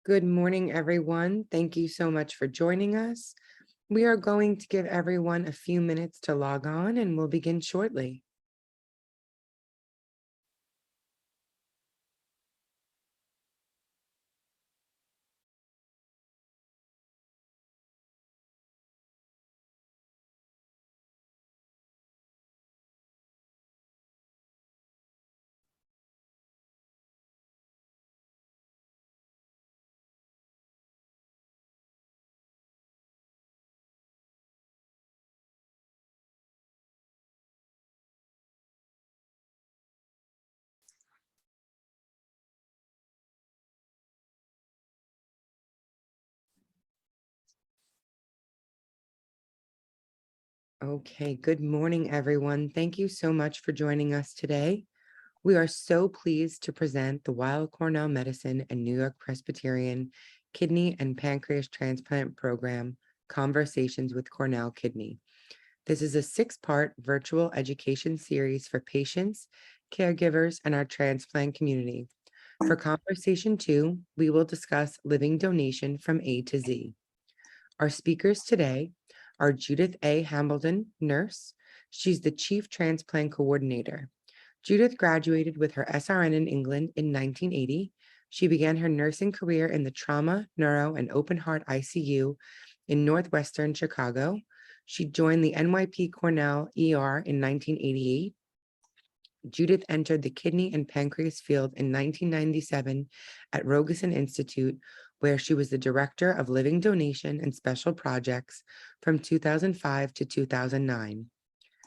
Good morning, everyone. Thank you so much for joining us. We are going to give everyone a few minutes to log on and we'll begin shortly. Okay, good morning, everyone. Thank you so much for joining us today. We are so pleased to present the Weill Cornell Medicine and New York Presbyterian Kidney and Pancreas Transplant Program, Conversations with Cornell Kidney. This is a 6-part virtual education series for patients, caregivers, and our transplant community. For Conversation 2, we will discuss living donation from A to Z. Our speakers today are Judith A. Hambleton, nurse. She's the Chief Transplant Coordinator. Judith graduated with her SRN in England in 1980. She began her nursing career in the trauma, neuro, and open heart ICU in Northwestern Chicago. She joined the NYP Cornell ER in 1988. Judith entered the kidney and pancreas field in 1997 at Rogosin Institute, where she was the Director of Living Donation and Special Projects from 2005 to 2009.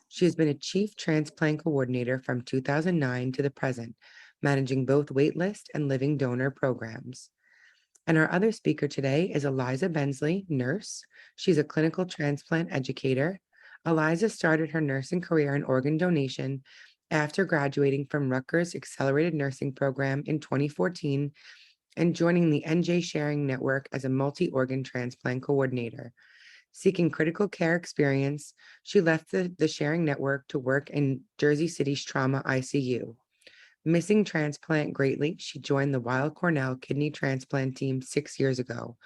She has been a Chief Transplant Coordinator from 2009 to the present, managing both waitlist and living donor programs. And our other speaker today is Eliza Bensley, nurse. She's a clinical transplant educator. Eliza started her nursing career in organ donation after graduating from Rutgers Accelerated Nursing Program in 2014 and joining the NJ Sharing Network as a multi-organ transplant coordinator. Seeking critical care experience, she left the Sharing Network to work in Jersey City's trauma ICU. Missing transplant greatly, she joined the Weill Cornell kidney transplant team 6 years ago,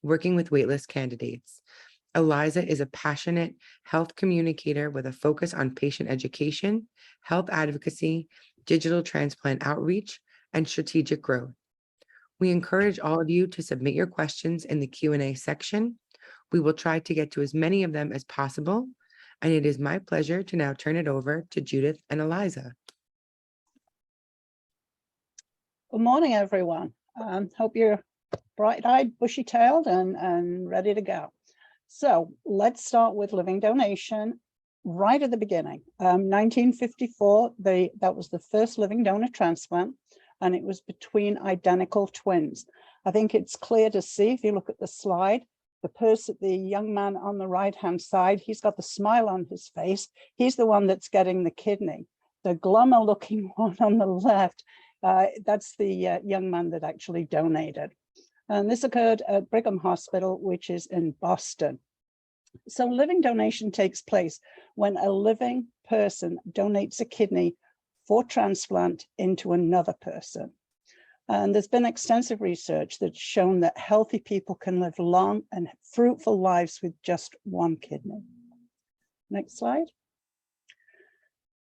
working with waitlist candidates. Eliza is a passionate health communicator with a focus on patient education, health advocacy, digital transplant outreach, and strategic growth. We encourage all of you to submit your questions in the Q&A section. We will try to get to as many of them as possible, and it is my pleasure to now turn it over to Judith and Eliza. Good morning, everyone. Hope you're bright-eyed, bushy-tailed, and ready to go. So let's start with living donation right at the beginning. 1954, that was the first living donor transplant, and it was between identical twins. I think it's clear to see if you look at the slide, the young man on the right-hand side, he's got the smile on his face. He's the one that's getting the kidney. The glummer-looking one on the left, that's the young man that actually donated. And this occurred at Brigham Hospital, which is in Boston. So living donation takes place when a living person donates a kidney for transplant into another person. And there's been extensive research that's shown that healthy people can live long and fruitful lives with just one kidney. Next slide.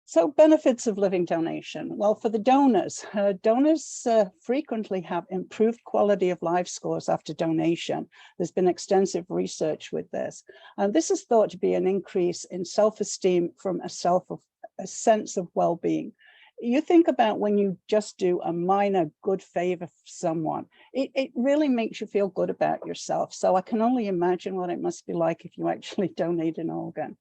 So benefits of living donation. Well, for the donors, donors frequently have improved quality of life scores after donation. There's been extensive research with this. And this is thought to be an increase in self-esteem from a sense of well-being. You think about when you just do a minor good favor for someone, it really makes you feel good about yourself. So I can only imagine what it must be like if you actually donate an organ.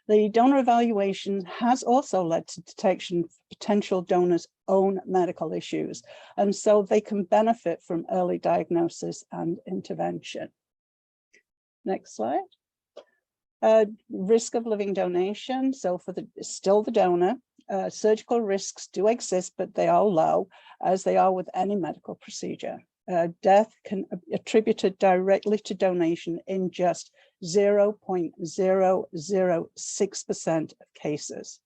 The donor evaluation has also led to detection of potential donors' own medical issues, and so they can benefit from early diagnosis and intervention. Next slide. Risk of living donation. So for still the donor, surgical risks do exist, but they are low, as they are with any medical procedure. Death can be attributed directly to donation in just 0.006% of cases.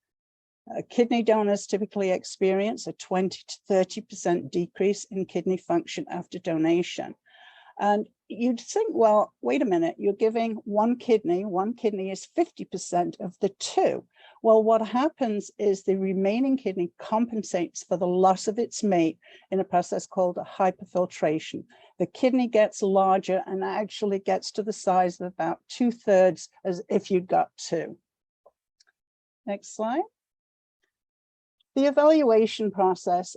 Kidney donors typically experience a 20 to 30% decrease in kidney function after donation. And you'd think, well, wait a minute, you're giving one kidney is 50% of the two. Well, what happens is the remaining kidney compensates for the loss of its mate in a process called a hyperfiltration. The kidney gets larger and actually gets to the size of about 2/3 as if you'd got two. Next slide. The evaluation process,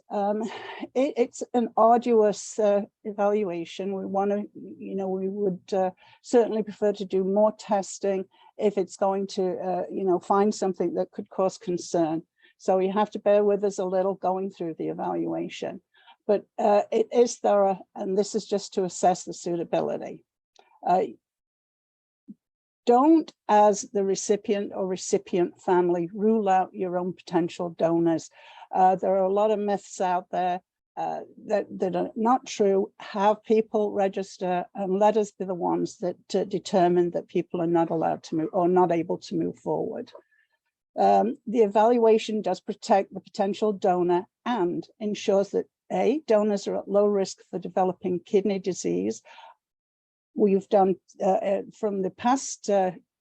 it's an arduous evaluation. We want to, we would certainly prefer to do more testing if it's going to, find something that could cause concern. So you have to bear with us a little going through the evaluation. But it is thorough, and this is just to assess the suitability. Don't, as the recipient or recipient family, rule out your own potential donors. There are a lot of myths out there that are not true. Have people register and let us be the ones that determine that people are not allowed to move or not able to move forward. The evaluation does protect the potential donor and ensures that A, donors are at low risk for developing kidney disease. We've done from the past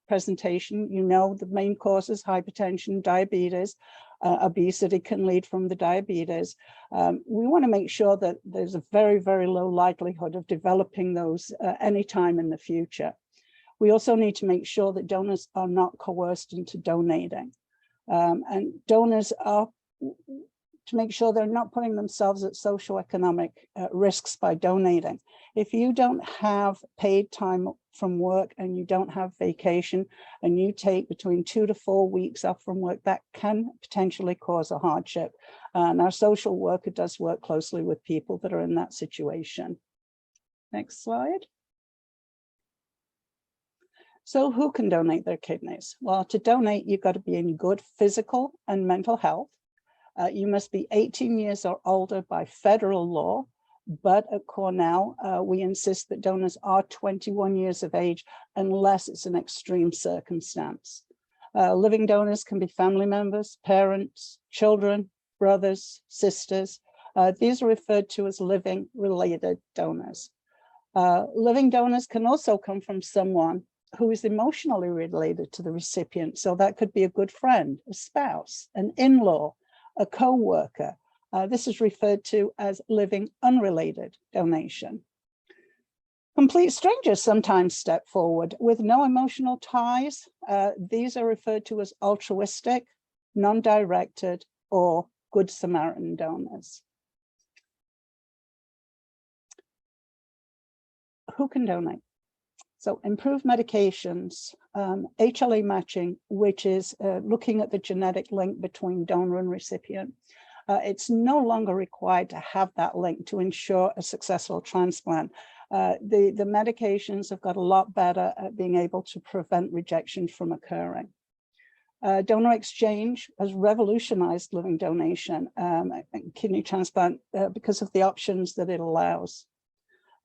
presentation, the main causes: hypertension, diabetes, obesity can lead from the diabetes. We want to make sure that there's a very, very low likelihood of developing those anytime in the future. We also need to make sure that donors are not coerced into donating. And donors are to make sure they're not putting themselves at socioeconomic risks by donating. If you don't have paid time from work and you don't have vacation and you take between 2 to 4 weeks off from work, that can potentially cause a hardship. And our social worker does work closely with people that are in that situation. Next slide. So who can donate their kidneys? Well, to donate, you've got to be in good physical and mental health. You must be 18 years or older by federal law, but at Cornell, we insist that donors are 21 years of age unless it's an extreme circumstance. Living donors can be family members, parents, children, brothers, sisters. These are referred to as living related donors. Living donors can also come from someone who is emotionally related to the recipient. So that could be a good friend, a spouse, an in-law, a co-worker. This is referred to as living unrelated donation. Complete strangers sometimes step forward with no emotional ties. These are referred to as altruistic, non-directed, or Good Samaritan donors. Who can donate? So improved medications, HLA matching, which is looking at the genetic link between donor and recipient. It's no longer required to have that link to ensure a successful transplant. The medications have got a lot better at being able to prevent rejection from occurring. Donor exchange has revolutionized living donation and kidney transplant because of the options that it allows.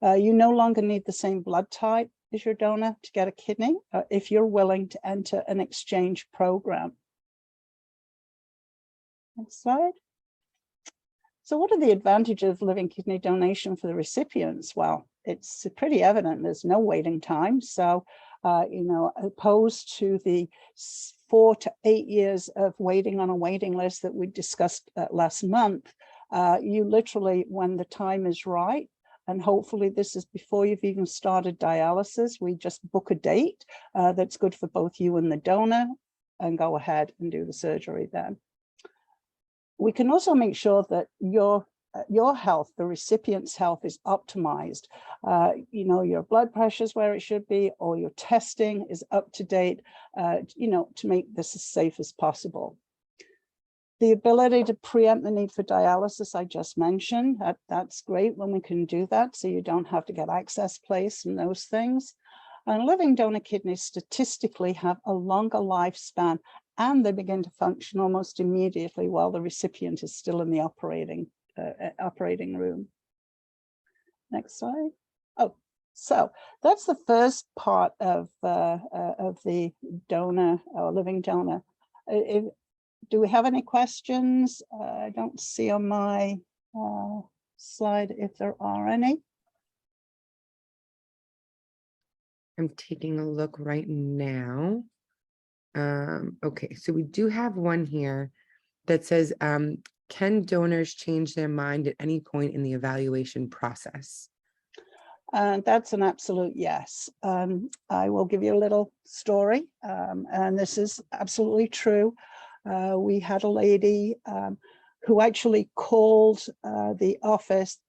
You no longer need the same blood type as your donor to get a kidney if you're willing to enter an exchange program. Next slide. So what are the advantages of living kidney donation for the recipients? Well, it's pretty evident there's no waiting time. So, opposed to the 4 to 8 years of waiting on a waiting list that we discussed last month, you literally, when the time is right, and hopefully this is before you've even started dialysis, we just book a date that's good for both you and the donor and go ahead and do the surgery then. We can also make sure that your health, the recipient's health, is optimized. Your blood pressure is where it should be, or your testing is up to date, to make this as safe as possible. The ability to preempt the need for dialysis, I just mentioned, that's great when we can do that, so you don't have to get access place and those things. And living donor kidneys statistically have a longer lifespan, and they begin to function almost immediately while the recipient is still in the operating room. Next slide. Oh, so that's the first part of the donor or living donor. do we have any questions? I don't see on my slide if there are any. I'm taking a look right now. Okay, so we do have one here that says, can donors change their mind at any point in the evaluation process? And that's an absolute yes. I will give you a little story, and this is absolutely true. We had a lady who actually called the office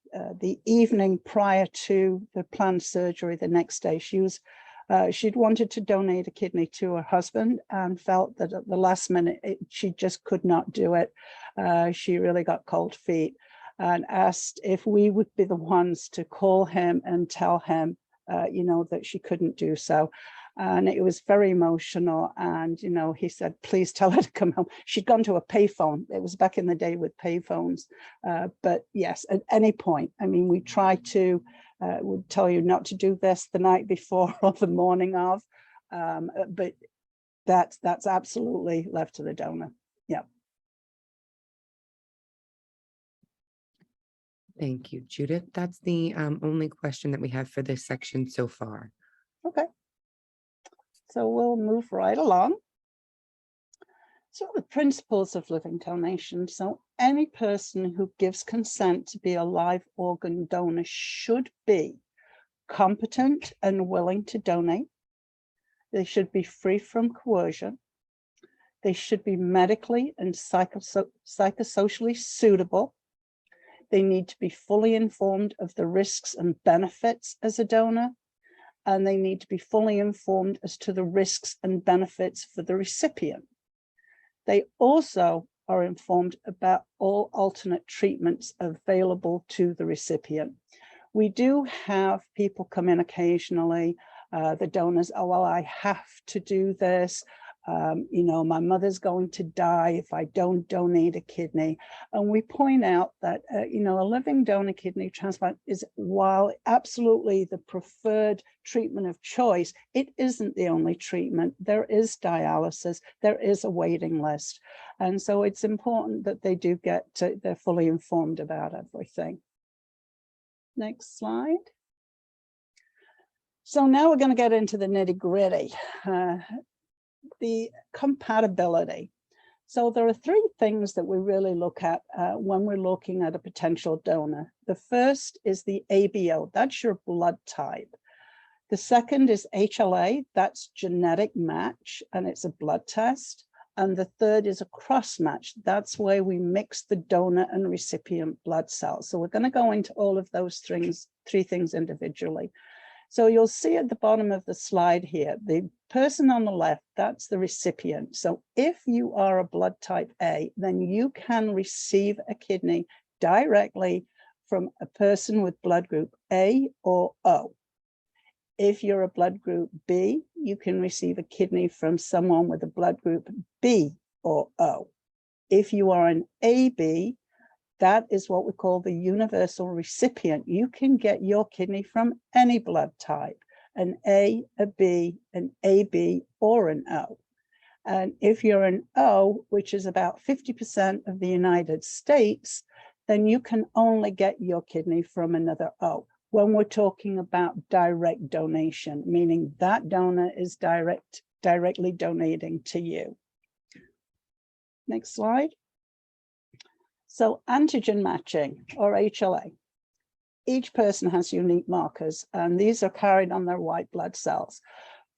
the evening prior to the planned surgery the next day. She'd wanted to donate a kidney to her husband and felt that at the last minute she just could not do it. She really got cold feet and asked if we would be the ones to call him and tell him, that she couldn't do so. And it was very emotional. And, he said, please tell her to come home. She'd gone to a payphone. It was back in the day with payphones. But yes, at any point, I mean, we try to, would tell you not to do this the night before or the morning of, but that's absolutely left to the donor. Yeah. Thank you, Judith. That's the only question that we have for this section so far. Okay. So we'll move right along. So the principles of living donation. So any person who gives consent to be a live organ donor should be competent and willing to donate. They should be free from coercion. They should be medically and psychosocially suitable. They need to be fully informed of the risks and benefits as a donor, and they need to be fully informed as to the risks and benefits for the recipient. They also are informed about all alternate treatments available to the recipient. We do have people come in occasionally, the donors, oh, well, I have to do this. My mother's going to die if I don't donate a kidney. And we point out that, a living donor kidney transplant is, while absolutely the preferred treatment of choice, it isn't the only treatment. There is dialysis, there is a waiting list. And so it's important that they do they're fully informed about everything. Next slide. So now we're going to get into the nitty-gritty. The compatibility. So there are three things that we really look at when we're looking at a potential donor. The first is the ABO, that's your blood type. The second is HLA, that's genetic match, and it's a blood test. And the third is a cross match. That's where we mix the donor and recipient blood cells. So we're going to go into all of those three things individually. So you'll see at the bottom of the slide here, the person on the left, that's the recipient. So if you are a blood type A, then you can receive a kidney directly from a person with blood group A or O. If you're a blood group B, you can receive a kidney from someone with a blood group B or O. If you are an AB, that is what we call the universal recipient. You can get your kidney from any blood type, an A, a B, an AB, or an O. And if you're an O, which is about 50% of the United States, then you can only get your kidney from another O. When we're talking about direct donation, meaning that donor is directly donating to you. Next slide. So antigen matching, or HLA. Each person has unique markers, and these are carried on their white blood cells.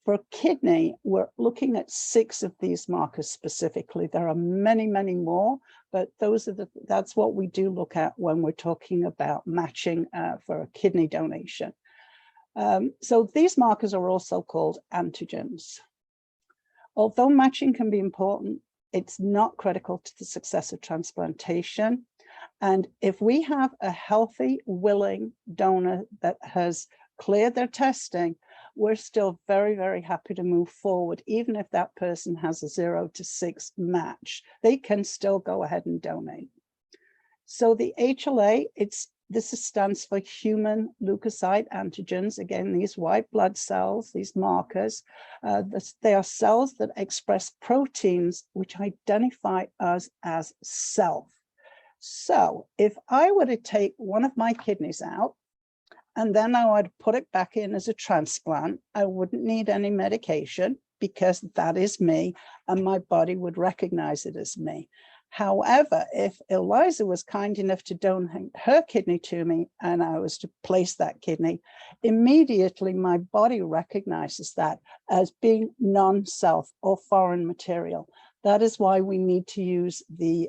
For kidney, we're looking at 6 of these markers specifically. There are many, many more, but that's what we do look at when we're talking about matching for a kidney donation. So these markers are also called antigens. Although matching can be important, it's not critical to the success of transplantation. And if we have a healthy, willing donor that has cleared their testing, we're still very, very happy to move forward. Even if that person has a 0 to 6 match, they can still go ahead and donate. So the HLA, it's this stands for human leukocyte antigens. Again, these white blood cells, these markers, they are cells that express proteins which identify us as self. So if I were to take one of my kidneys out, and then I would put it back in as a transplant, I wouldn't need any medication because that is me, and my body would recognize it as me. However, if Eliza was kind enough to donate her kidney to me and I was to place that kidney, immediately my body recognizes that as being non-self or foreign material. That is why we need to use the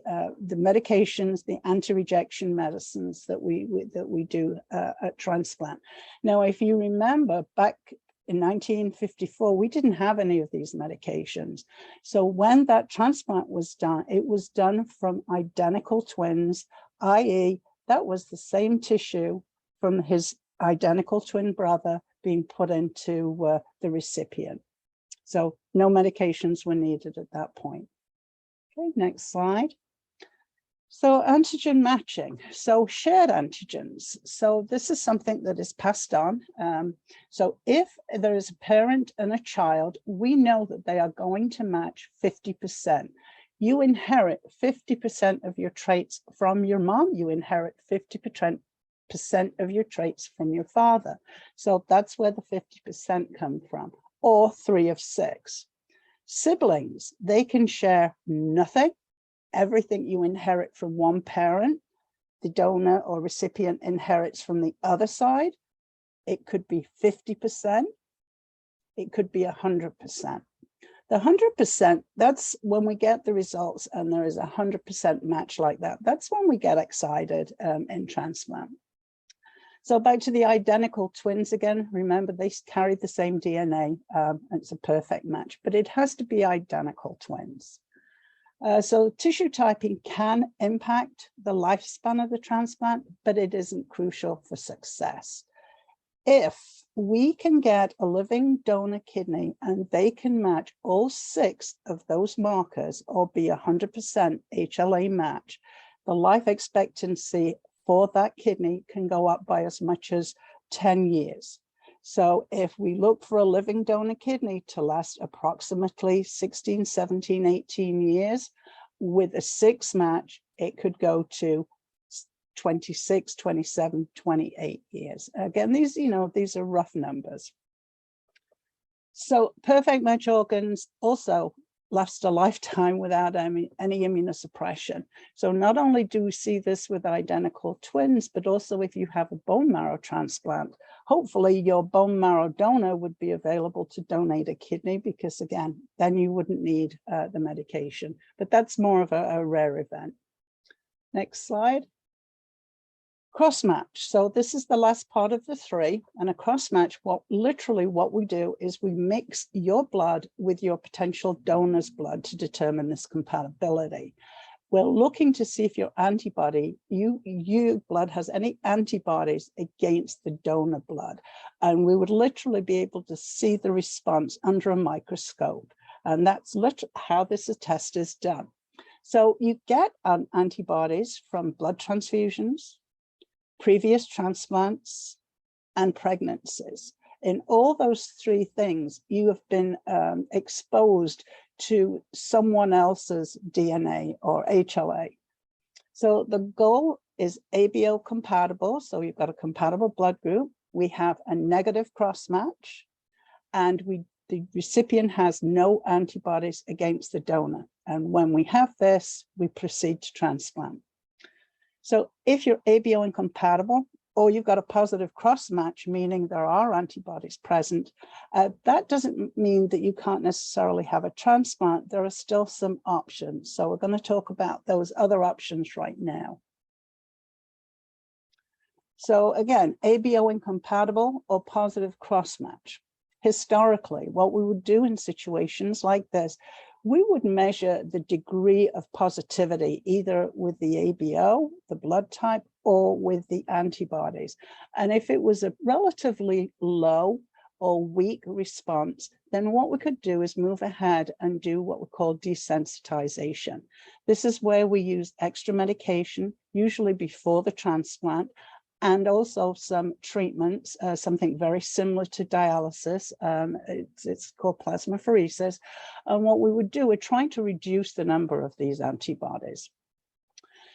medications, the anti-rejection medicines that we do at transplant. Now, if you remember back in 1954, we didn't have any of these medications. So when that transplant was done, it was done from identical twins, i.e., that was the same tissue from his identical twin brother being put into the recipient. So no medications were needed at that point. Okay, next slide. So antigen matching, so shared antigens. So this is something that is passed on. So if there is a parent and a child, we know that they are going to match 50%. You inherit 50% of your traits from your mom, you inherit 50% of your traits from your father. So that's where the 50% come from, or 3 of 6. Siblings, they can share nothing. Everything you inherit from one parent, the donor or recipient inherits from the other side. It could be 50%. It could be 100%. The 100%, that's when we get the results and there is a 100% match like that. That's when we get excited in transplant. So back to the identical twins again, remember they carry the same DNA. It's a perfect match, but it has to be identical twins. So tissue typing can impact the lifespan of the transplant, but it isn't crucial for success. If we can get a living donor kidney and they can match all 6 of those markers or be 100% HLA match, the life expectancy for that kidney can go up by as much as 10 years. So if we look for a living donor kidney to last approximately 16, 17, 18 years, with a 6 match, it could go to 26, 27, 28 years. Again, these are rough numbers. So perfect match organs also last a lifetime without any immunosuppression. So not only do we see this with identical twins, but also if you have a bone marrow transplant, hopefully your bone marrow donor would be available to donate a kidney because again, then you wouldn't need the medication, but that's more of a rare event. Next slide. Cross-match. So this is the last part of the 3, and a cross-match, literally what we do is we mix your blood with your potential donor's blood to determine this compatibility. We're looking to see if your antibody, your blood has any antibodies against the donor blood. And we would literally be able to see the response under a microscope. And that's literally how this test is done. So you get antibodies from blood transfusions, previous transplants, and pregnancies. In all those 3 things, you have been exposed to someone else's DNA or HLA. So the goal is ABO compatible. So you've got a compatible blood group. We have a negative cross-match, and the recipient has no antibodies against the donor. And when we have this, we proceed to transplant. So if you're ABO incompatible, or you've got a positive cross-match, meaning there are antibodies present, that doesn't mean that you can't necessarily have a transplant. There are still some options. So we're going to talk about those other options right now. So again, ABO incompatible or positive cross-match. Historically, what we would do in situations like this, we would measure the degree of positivity either with the ABO, the blood type, or with the antibodies. And if it was a relatively low or weak response, then what we could do is move ahead and do what we call desensitization. This is where we use extra medication, usually before the transplant, and also some treatments, something very similar to dialysis. It's called plasmapheresis. And what we would do, we're trying to reduce the number of these antibodies.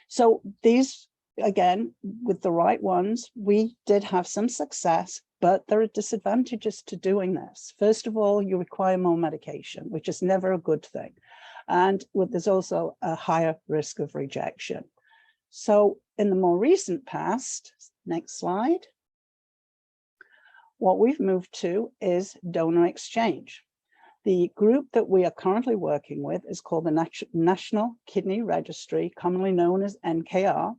So these, again, with the right ones, we did have some success, but there are disadvantages to doing this. First of all, you require more medication, which is never a good thing. And there's also a higher risk of rejection. So in the more recent past, next slide, what we've moved to is donor exchange. The group that we are currently working with is called the National Kidney Registry, commonly known as NKR.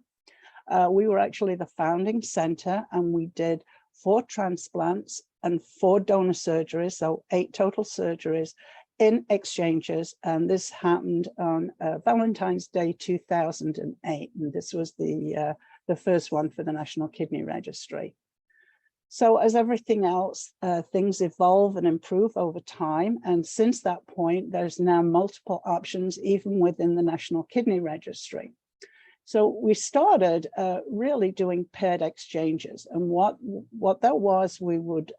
We were actually the founding center, and we did 4 transplants and 4 donor surgeries, so 8 total surgeries in exchanges. And this happened on Valentine's Day 2008, and this was the first one for the National Kidney Registry. So as everything else, things evolve and improve over time. And since that point, there's now multiple options, even within the National Kidney Registry. So we started really doing paired exchanges. And what that was, we would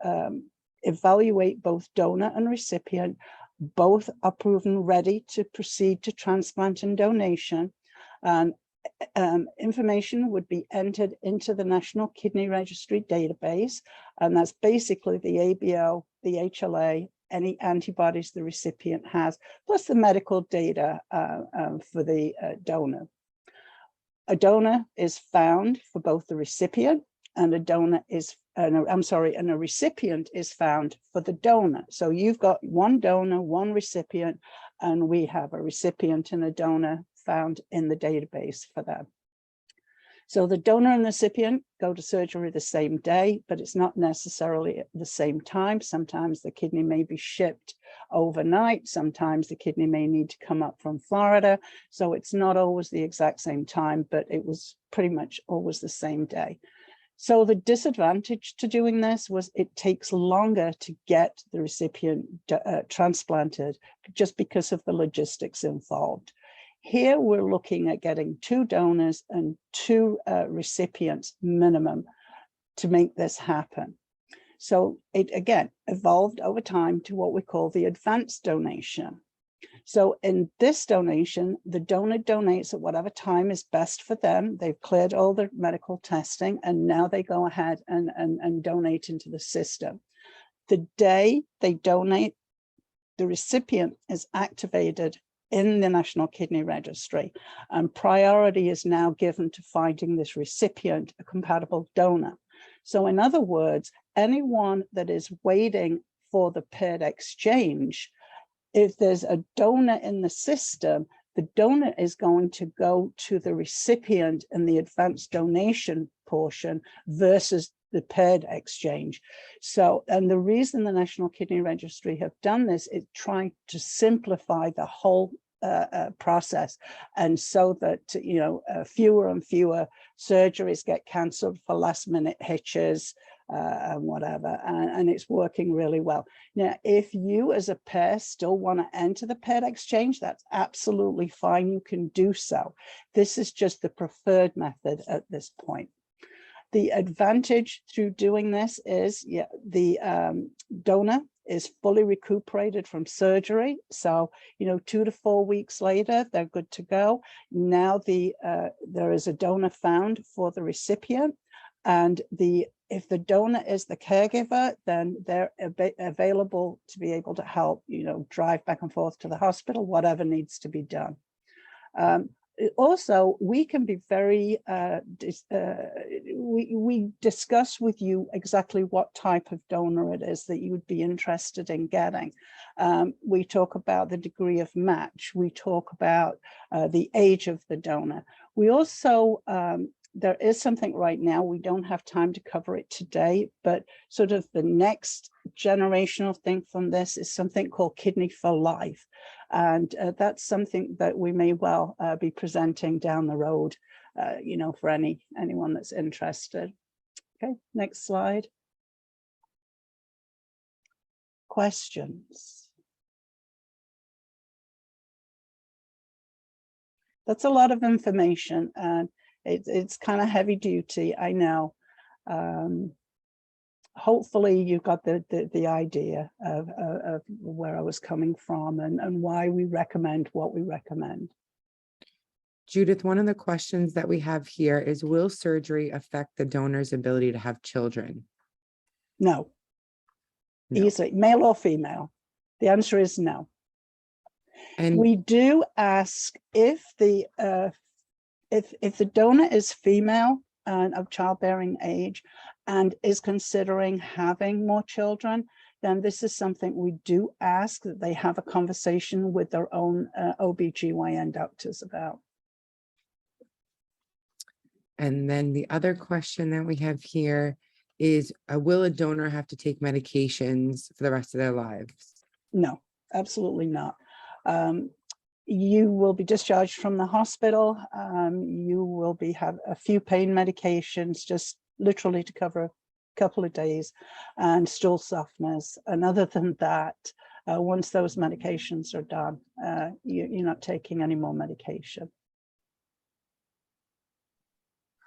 evaluate both donor and recipient. Both are proven ready to proceed to transplant and donation. And information would be entered into the National Kidney Registry database, and that's basically the ABO, the HLA, any antibodies the recipient has, plus the medical data for the donor. A donor is found for both the recipient, and a donor is, and a recipient is found for the donor. So you've got one donor, one recipient, and we have a recipient and a donor found in the database for them. So the donor and the recipient go to surgery the same day, but it's not necessarily at the same time. Sometimes the kidney may be shipped overnight. Sometimes the kidney may need to come up from Florida. So it's not always the exact same time, but it was pretty much always the same day. So the disadvantage to doing this was it takes longer to get the recipient transplanted just because of the logistics involved. Here we're looking at getting 2 donors and 2 recipients minimum to make this happen. So it again evolved over time to what we call the advanced donation. So in this donation, the donor donates at whatever time is best for them. They've cleared all the medical testing, and now they go ahead and donate into the system. The day they donate, the recipient is activated in the National Kidney Registry, and priority is now given to finding this recipient a compatible donor. So in other words, anyone that is waiting for the paired exchange, if there's a donor in the system, the donor is going to go to the recipient in the advanced donation portion versus the paired exchange. So, and the reason the National Kidney Registry have done this is trying to simplify the whole process, and so that fewer and fewer surgeries get cancelled for last minute hitches and whatever, and it's working really well. Now, if you as a pair still want to enter the paired exchange, that's absolutely fine. You can do so. This is just the preferred method at this point. The advantage through doing this is the donor is fully recuperated from surgery. So, 2 to 4 weeks later, they're good to go. Now there is a donor found for the recipient, and if the donor is the caregiver, then they're available to be able to help, drive back and forth to the hospital, whatever needs to be done. Also, we can be very, we discuss with you exactly what type of donor it is that you would be interested in getting. We talk about the degree of match. We talk about the age of the donor. We also, there is something right now, we don't have time to cover it today, but sort of the next generational thing from this is something called Kidney for Life. And that's something that we may well be presenting down the road, for anyone that's interested. Okay, next slide. Questions? That's a lot of information, and it's kind of heavy duty, I know. Hopefully you got the idea of where I was coming from and why we recommend what we recommend. Judith, one of the questions that we have here is, will surgery affect the donor's ability to have children? No. No. Easily, male or female. The answer is no. And we do ask if the donor is female and of childbearing age and is considering having more children, then this is something we do ask that they have a conversation with their own OBGYN doctors about. And then the other question that we have here is, will a donor have to take medications for the rest of their lives? No, absolutely not. You will be discharged from the hospital. You will have a few pain medications, just literally to cover a couple of days, and stool softeners. And other than that, once those medications are done, you're not taking any more medication.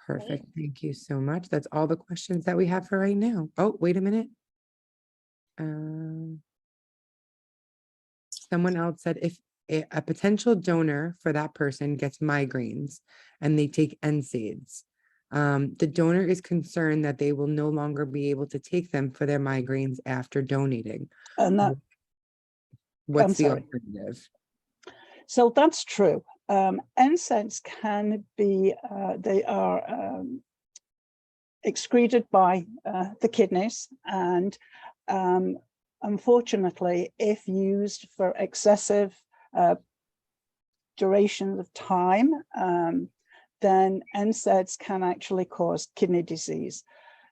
Perfect. Thank you so much. That's all the questions that we have for right now. Oh, wait a minute. Someone else said, if a potential donor for that person gets migraines and they take NSAIDs, the donor is concerned that they will no longer be able to take them for their migraines after donating. And that, what's the alternative? So that's true. NSAIDs can be, they are excreted by the kidneys, and unfortunately, if used for excessive durations of time, then NSAIDs can actually cause kidney disease.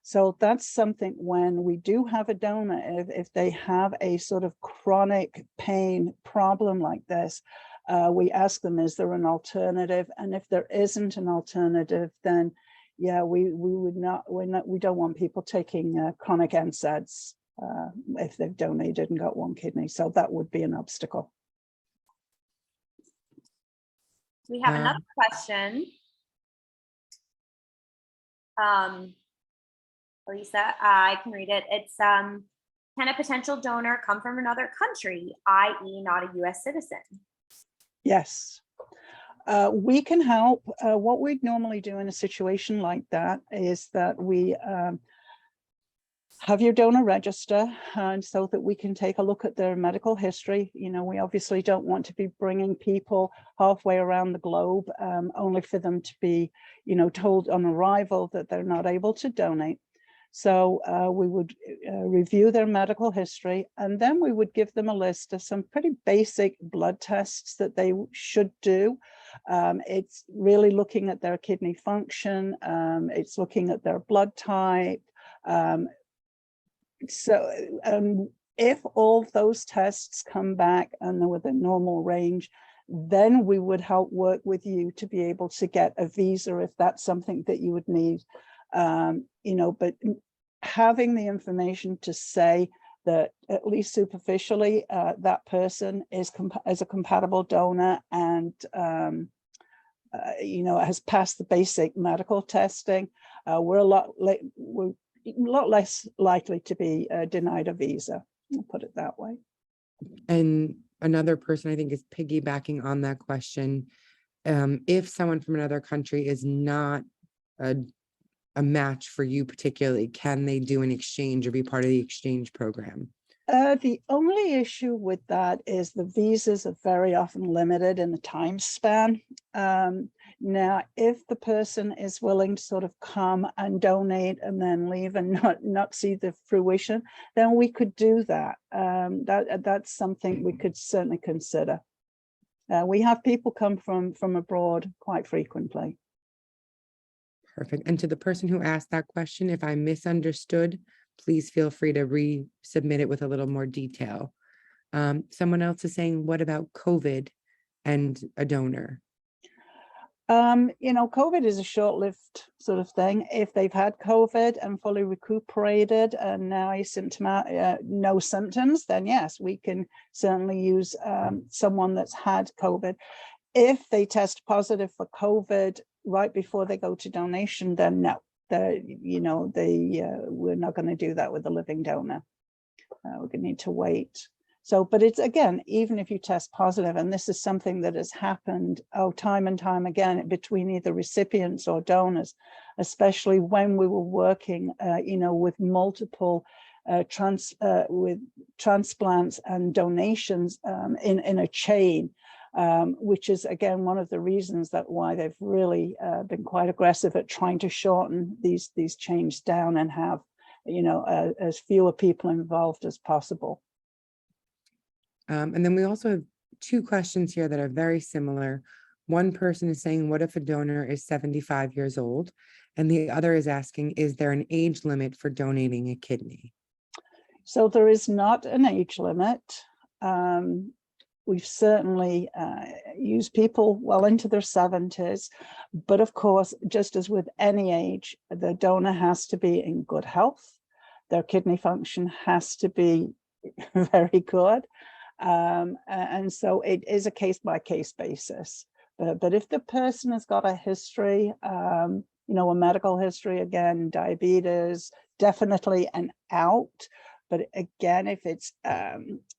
So that's something when we do have a donor, if they have a sort of chronic pain problem like this, we ask them, is there an alternative? And if there isn't an alternative, then yeah, we don't want people taking chronic NSAIDs if they've donated and got one kidney. So that would be an obstacle. We have another question. Lisa, I can read it. It's, can a potential donor come from another country, i.e. not a US citizen? Yes, we can help. What we'd normally do in a situation like that is that we have your donor register, and so that we can take a look at their medical history. You know, we obviously don't want to be bringing people halfway around the globe only for them to be, you know, told on arrival that they're not able to donate. So we would review their medical history, and then we would give them a list of some pretty basic blood tests that they should do. It's really looking at their kidney function. It's looking at their blood type. If all of those tests come back and they're within normal range, then we would help work with you to be able to get a visa if that's something that you would need. You know, but having the information to say that at least superficially that person is a compatible donor and you know, has passed the basic medical testing, we're a lot less likely to be denied a visa. I'll put it that way. And another person I think is piggybacking on that question. If someone from another country is not a match for you particularly, can they do an exchange or be part of the exchange program? The only issue with that is the visas are very often limited in the time span. Now, if the person is willing to sort of come and donate and then leave and not see the fruition, then we could do that. That's something we could certainly consider. We have people come from abroad quite frequently. Perfect. And to the person who asked that question, if I misunderstood, please feel free to resubmit it with a little more detail. Someone else is saying, what about COVID and a donor? You know, COVID is a short-lived sort of thing. If they've had COVID and fully recuperated and now asymptomatic, no symptoms, then yes, we can certainly use someone that's had COVID. If they test positive for COVID right before they go to donation, then no. we're not going to do that with a living donor. We're going to need to wait. So, but it's, again, even if you test positive, and this is something that has happened time and time again between either recipients or donors, especially when we were working, with multiple with transplants and donations in a chain, which is, again, one of the reasons that why they've really been quite aggressive at trying to shorten these chains down and have, as fewer people involved as possible. And then we also have two questions here that are very similar. One person is saying, what if a donor is 75 years old? And the other is asking, is there an age limit for donating a kidney? So there is not an age limit. We've certainly used people well into their 70s, but of course, just as with any age, the donor has to be in good health. Their kidney function has to be very good. And so it is a case-by-case basis. But if the person has got a history, a medical history, again, diabetes, definitely an out. But again, if it's,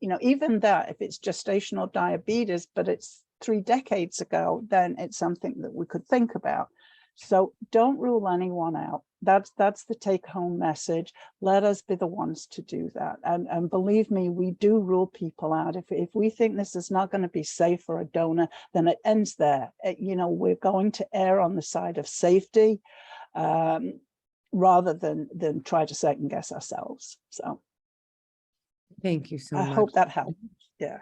even that, if it's gestational diabetes, but it's 3 decades ago, then it's something that we could think about. So don't rule anyone out. That's the take-home message. Let us be the ones to do that. And believe me, we do rule people out. If we think this is not going to be safe for a donor, then it ends there. We're going to err on the side of safety rather than try to second guess ourselves. So thank you so much. I hope that helped. Yeah.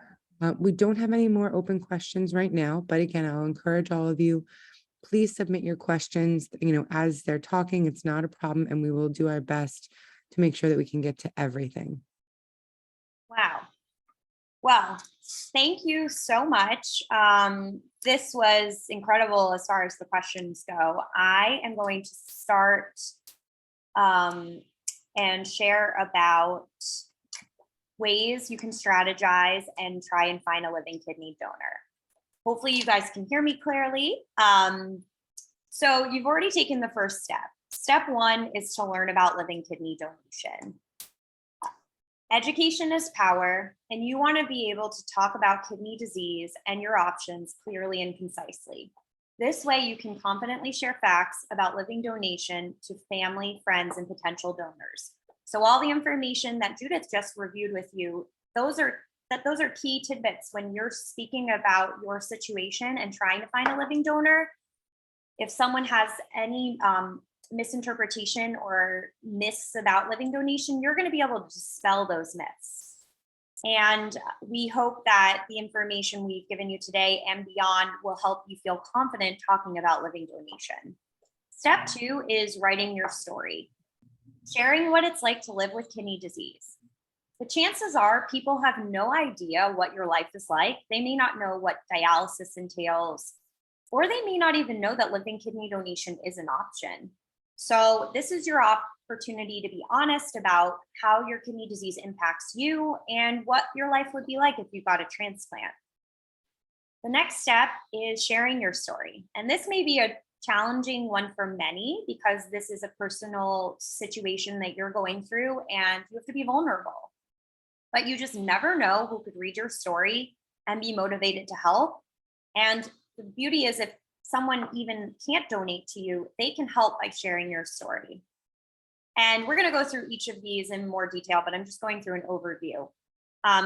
We don't have any more open questions right now, but again, I'll encourage all of you, please submit your questions, as they're talking. It's not a problem, and we will do our best to make sure that we can get to everything. Wow. Well, thank you so much. This was incredible as far as the questions go. I am going to start and share about ways you can strategize and try and find a living kidney donor. Hopefully you guys can hear me clearly. So you've already taken the first step. Step 1 is to learn about living kidney donation. Education is power, and you want to be able to talk about kidney disease and your options clearly and concisely. This way you can confidently share facts about living donation to family, friends, and potential donors. So all the information that Judith just reviewed with you, those are key tidbits when you're speaking about your situation and trying to find a living donor. If someone has any misinterpretation or myths about living donation, you're going to be able to dispel those myths. And we hope that the information we've given you today and beyond will help you feel confident talking about living donation. Step 2 is writing your story, sharing what it's like to live with kidney disease. The chances are people have no idea what your life is like. They may not know what dialysis entails, or they may not even know that living kidney donation is an option. So this is your opportunity to be honest about how your kidney disease impacts you and what your life would be like if you got a transplant. The next step is sharing your story. And this may be a challenging one for many because this is a personal situation that you're going through and you have to be vulnerable. But you just never know who could read your story and be motivated to help. And the beauty is if someone even can't donate to you, they can help by sharing your story. And we're going to go through each of these in more detail, but I'm just going through an overview.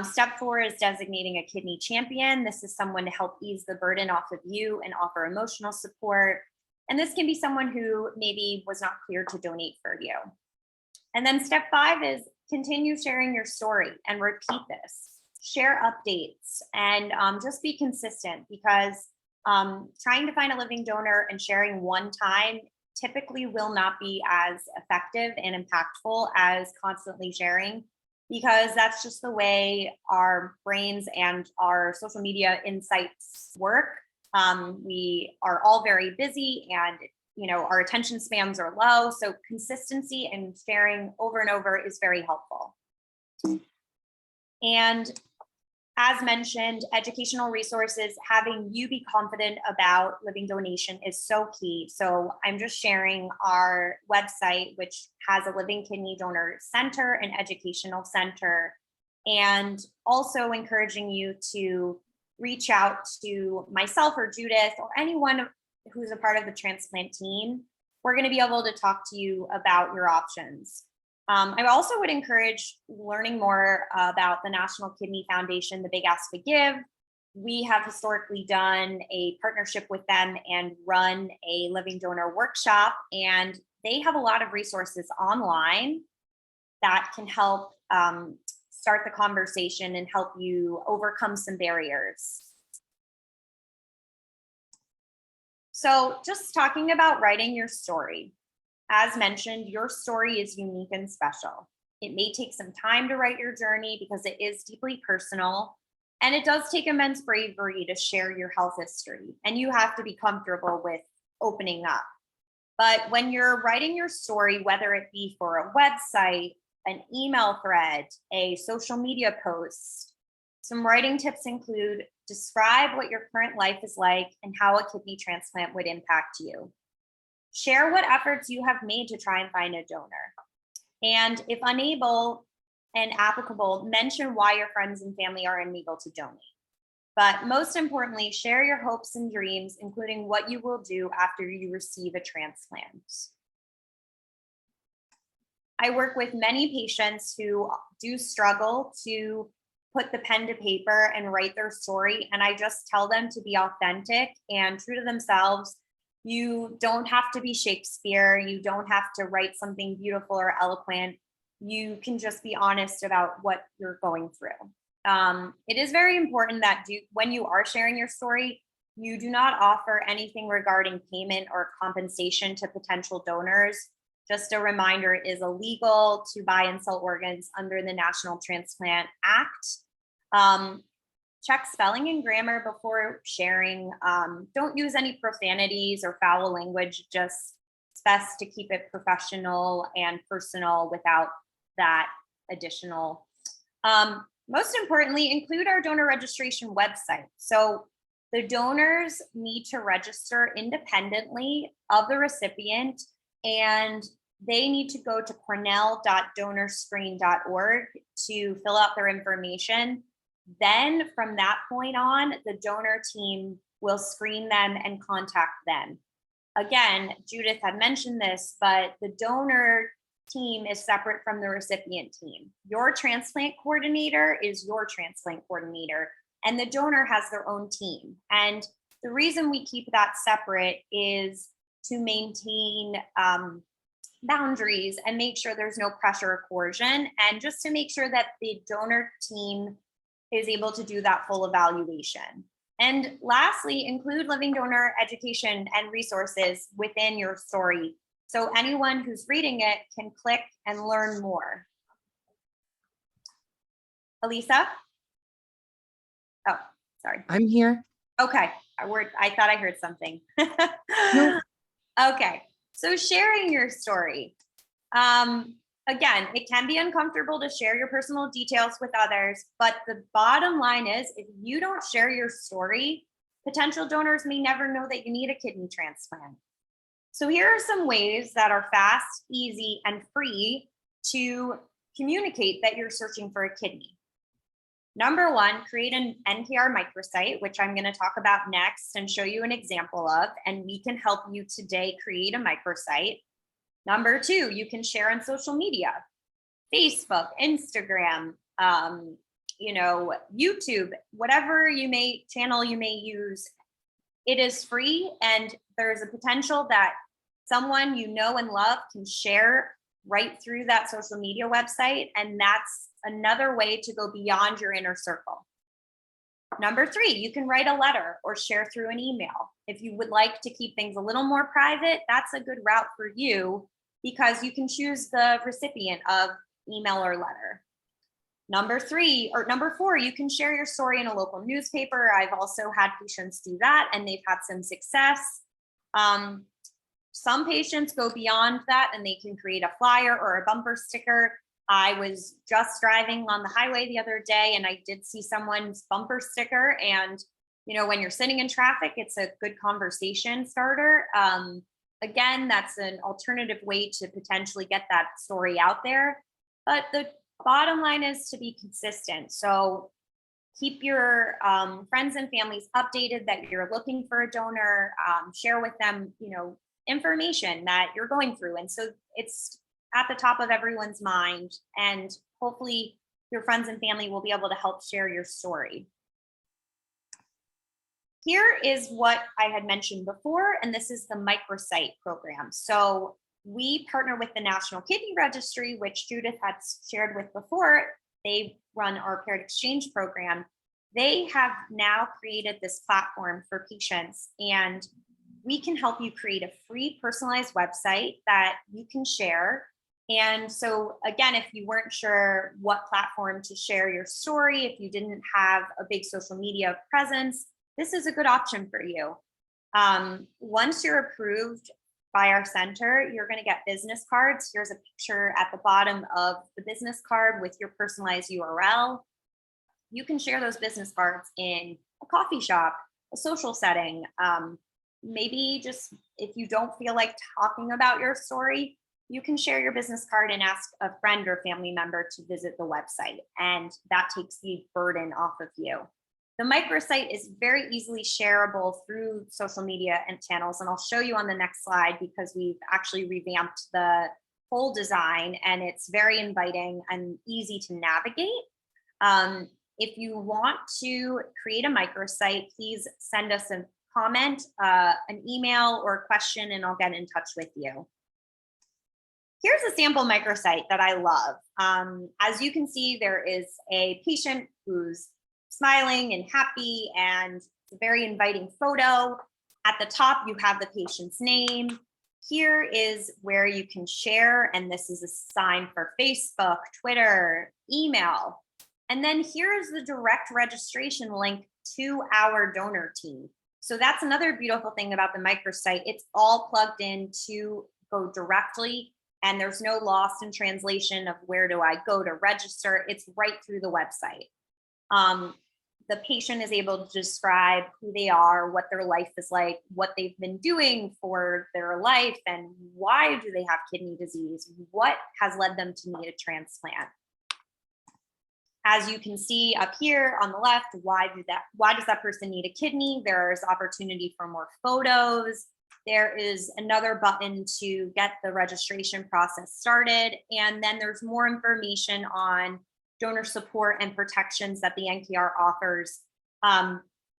Step 4 is designating a kidney champion. This is someone to help ease the burden off of you and offer emotional support. And this can be someone who maybe was not clear to donate for you. And then step 5 is continue sharing your story and repeat this. Share updates and just be consistent because trying to find a living donor and sharing one time typically will not be as effective and impactful as constantly sharing, because that's just the way our brains and our social media insights work. We are all very busy and our attention spans are low. So consistency and sharing over and over is very helpful. And As mentioned, educational resources, having you be confident about living donation is so key. So I'm just sharing our website, which has a living kidney donor center and educational center, and also encouraging you to reach out to myself or Judith or anyone who's a part of the transplant team. We're going to be able to talk to you about your options. I also would encourage learning more about the National Kidney Foundation, the Big Ask to Give. We have historically done a partnership with them and run a living donor workshop, and they have a lot of resources online that can help start the conversation and help you overcome some barriers. So just talking about writing your story. As mentioned, your story is unique and special. It may take some time to write your journey because it is deeply personal, and it does take immense bravery to share your health history, and you have to be comfortable with opening up. But when you're writing your story, whether it be for a website, an email thread, a social media post, some writing tips include describe what your current life is like and how a kidney transplant would impact you. Share what efforts you have made to try and find a donor. And if unable and applicable, mention why your friends and family are unable to donate. But most importantly, share your hopes and dreams, including what you will do after you receive a transplant. I work with many patients who do struggle to put the pen to paper and write their story. And I just tell them to be authentic and true to themselves. You don't have to be Shakespeare. You don't have to write something beautiful or eloquent. You can just be honest about what you're going through. It is very important that when you are sharing your story, you do not offer anything regarding payment or compensation to potential donors. Just a reminder, it is illegal to buy and sell organs under the National Transplant Act. Check spelling and grammar before sharing. Don't use any profanities or foul language. Just it's best to keep it professional and personal without that additional. Most importantly, include our donor registration website. So the donors need to register independently of the recipient, and they need to go to cornell.donorscreen.org to fill out their information. Then from that point on, the donor team will screen them and contact them. Again, Judith had mentioned this, but the donor team is separate from the recipient team. Your transplant coordinator is your transplant coordinator, and the donor has their own team. And the reason we keep that separate is to maintain boundaries and make sure there's no pressure or coercion, and just to make sure that the donor team is able to do that full evaluation. And lastly, include living donor education and resources within your story, so anyone who's reading it can click and learn more. Elisa? Oh, sorry. I'm here. Okay, I thought I heard something. No. Okay, so sharing your story. Again, it can be uncomfortable to share your personal details with others, but the bottom line is if you don't share your story, potential donors may never know that you need a kidney transplant. So here are some ways that are fast, easy, and free to communicate that you're searching for a kidney. Number one, create an NPR microsite, which I'm going to talk about next and show you an example of, and we can help you today create a microsite. Number two, you can share on social media, Facebook, Instagram, YouTube, whatever channel you may use. It is free, and there's a potential that someone you know and love can share right through that social media website, and that's another way to go beyond your inner circle. Number three, you can write a letter or share through an email. If you would like to keep things a little more private, that's a good route for you because you can choose the recipient of email or letter. Number four, you can share your story in a local newspaper. I've also had patients do that and they've had some success. Some patients go beyond that and they can create a flyer or a bumper sticker. I was just driving on the highway the other day and I did see someone's bumper sticker. And, when you're sitting in traffic, it's a good conversation starter. Again, that's an alternative way to potentially get that story out there. But the bottom line is to be consistent. So keep your friends and families updated that you're looking for a donor, share with them, information that you're going through. And so it's at the top of everyone's mind. And hopefully your friends and family will be able to help share your story. Here is what I had mentioned before, and this is the microsite program. So we partner with the National Kidney Registry, which Judith had shared with before. They run our paired exchange program. They have now created this platform for patients, and we can help you create a free personalized website that you can share. And so again, if you weren't sure what platform to share your story, if you didn't have a big social media presence, this is a good option for you. Once you're approved by our center, you're going to get business cards. Here's a picture at the bottom of the business card with your personalized URL. You can share those business cards in a coffee shop, a social setting. Maybe just if you don't feel like talking about your story, you can share your business card and ask a friend or family member to visit the website, and that takes the burden off of you. The microsite is very easily shareable through social media and channels, and I'll show you on the next slide because we've actually revamped the whole design and it's very inviting and easy to navigate. If you want to create a microsite, please send us a comment, an email or a question, and I'll get in touch with you. Here's a sample microsite that I love. As you can see, there is a patient who's smiling and happy, and it's a very inviting photo. At the top, you have the patient's name. Here is where you can share, and this is a sign for Facebook, Twitter, email. And then here's the direct registration link to our donor team. So that's another beautiful thing about the microsite. It's all plugged in to go directly, and there's no loss in translation of where do I go to register. It's right through the website. The patient is able to describe who they are, what their life is like, what they've been doing for their life, and why do they have kidney disease? What has led them to need a transplant? As you can see up here on the left, why does that person need a kidney? There's opportunity for more photos. There is another button to get the registration process started. And then there's more information on donor support and protections that the NKR offers.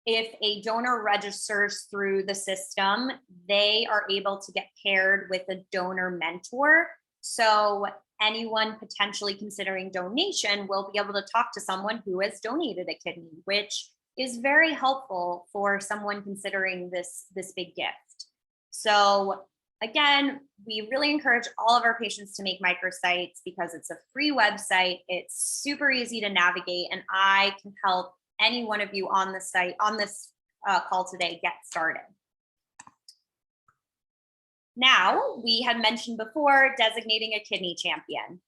If a donor registers through the system, they are able to get paired with a donor mentor. So anyone potentially considering donation will be able to talk to someone who has donated a kidney, which is very helpful for someone considering this big gift. So again, we really encourage all of our patients to make microsites because it's a free website. It's super easy to navigate, and I can help any one of you on the site, on this call today, get started. Now, we had mentioned before designating a kidney champion.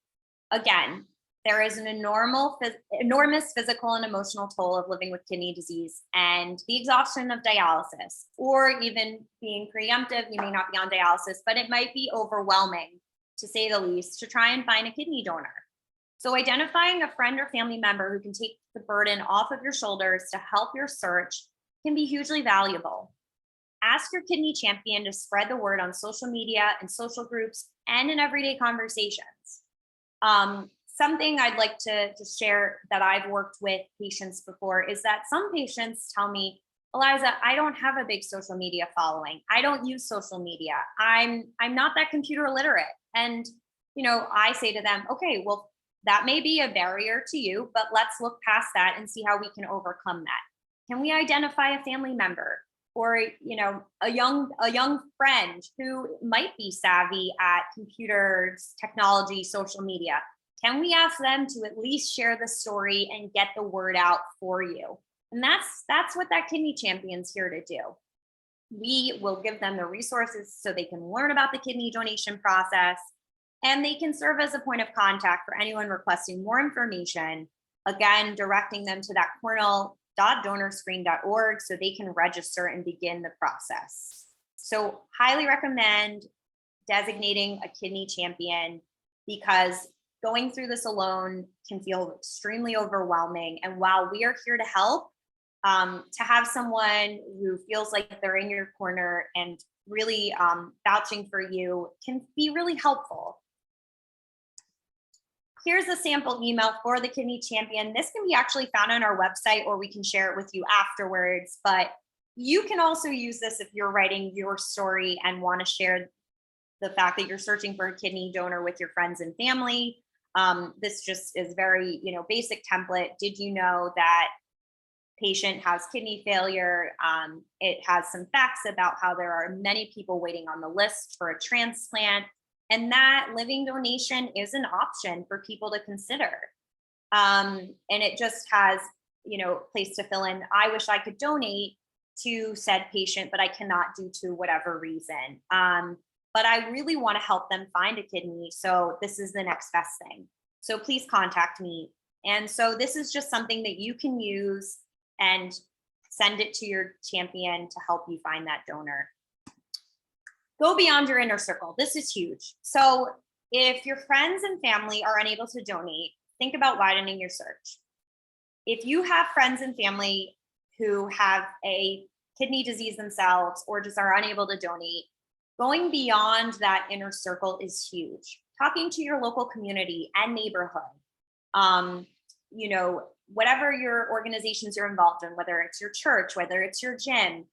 Again, there is an enormous physical and emotional toll of living with kidney disease and the exhaustion of dialysis, or even being preemptive. You may not be on dialysis, but it might be overwhelming, to say the least, to try and find a kidney donor. So identifying a friend or family member who can take the burden off of your shoulders to help your search can be hugely valuable. Ask your kidney champion to spread the word on social media and social groups and in everyday conversations. Something I'd like to share that I've worked with patients before is that some patients tell me, Eliza, I don't have a big social media following. I don't use social media. I'm not that computer literate. And, I say to them, okay, well, that may be a barrier to you, but let's look past that and see how we can overcome that. Can we identify a family member or, a young friend who might be savvy at computers, technology, social media? Can we ask them to at least share the story and get the word out for you? And that's what that kidney champion's here to do. We will give them the resources so they can learn about the kidney donation process And they can serve as a point of contact for anyone requesting more information, again, directing them to that cornell.donorscreen.org so they can register and begin the process. So highly recommend designating a kidney champion, because going through this alone can feel extremely overwhelming. And while we are here to help, to have someone who feels like they're in your corner and really vouching for you can be really helpful. Here's a sample email for the kidney champion. This can be actually found on our website, or we can share it with you afterwards. But you can also use this if you're writing your story and want to share the fact that you're searching for a kidney donor with your friends and family. This just is very, basic template. Did you know that patient has kidney failure? It has some facts about how there are many people waiting on the list for a transplant, and that living donation is an option for people to consider. And it just has, place to fill in. I wish I could donate to said patient, but I cannot due to whatever reason. But I really want to help them find a kidney. So this is the next best thing. So please contact me. And so this is just something that you can use and send it to your champion to help you find that donor. Go beyond your inner circle. This is huge. So if your friends and family are unable to donate, think about widening your search. If you have friends and family who have a kidney disease themselves or just are unable to donate, going beyond that inner circle is huge. Talking to your local community and neighborhood, whatever your organizations you're involved in, whether it's your church, whether it's your gym,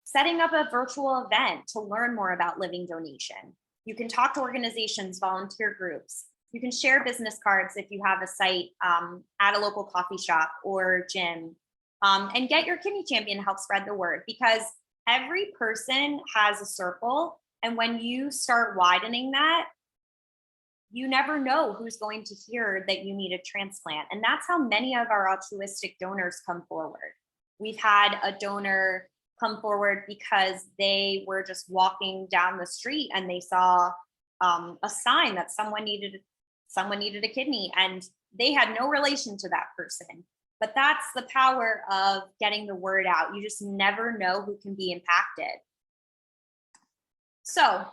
setting up a virtual event to learn more about living donation. You can talk to organizations, volunteer groups. You can share business cards if you have a site at a local coffee shop or gym, and get your kidney champion to help spread the word, because every person has a circle. And when you start widening that, you never know who's going to hear that you need a transplant. And that's how many of our altruistic donors come forward. We've had a donor come forward because they were just walking down the street and they saw a sign that someone needed a kidney, and they had no relation to that person. But that's the power of getting the word out. You just never know who can be impacted. So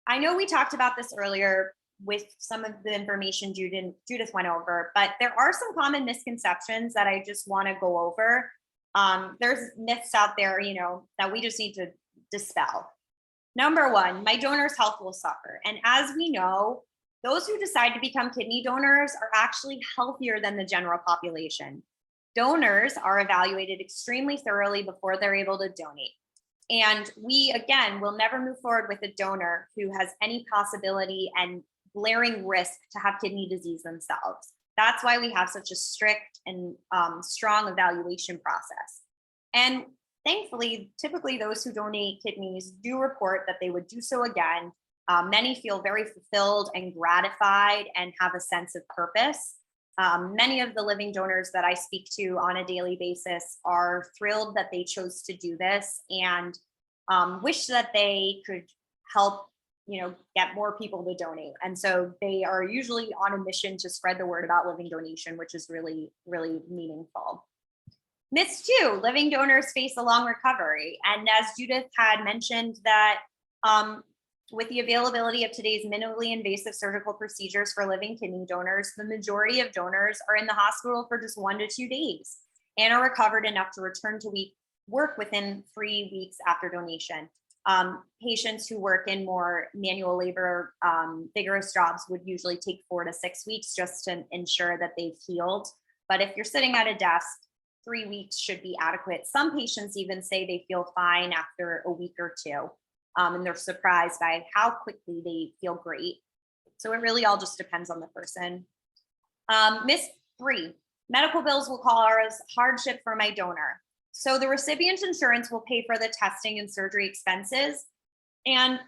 I know we talked about this earlier with some of the information Judith went over, but there are some common misconceptions that I just want to go over. There's myths out there, that we just need to dispel. Number one, my donor's health will suffer. And as we know, those who decide to become kidney donors are actually healthier than the general population. Donors are evaluated extremely thoroughly before they're able to donate. And we, again, will never move forward with a donor who has any possibility and glaring risk to have kidney disease themselves. That's why we have such a strict and strong evaluation process. And thankfully, typically those who donate kidneys do report that they would do so again. Many feel very fulfilled and gratified and have a sense of purpose. Many of the living donors that I speak to on a daily basis are thrilled that they chose to do this and wish that they could help, get more people to donate. And so they are usually on a mission to spread the word about living donation, which is really, really meaningful. Myth 2, living donors face a long recovery. And as Judith had mentioned that with the availability of today's minimally invasive surgical procedures for living kidney donors, the majority of donors are in the hospital for just 1 to 2 days and are recovered enough to return to work within 3 weeks after donation. Patients who work in more manual labor, vigorous jobs would usually take 4 to 6 weeks just to ensure that they've healed. But if you're sitting at a desk, 3 weeks should be adequate. Some patients even say they feel fine after a week or two. And they're surprised by how quickly they feel great. So it really all just depends on the person. Myth 3, medical bills will cause hardship for my donor. So the recipient's insurance will pay for the testing and surgery expenses. And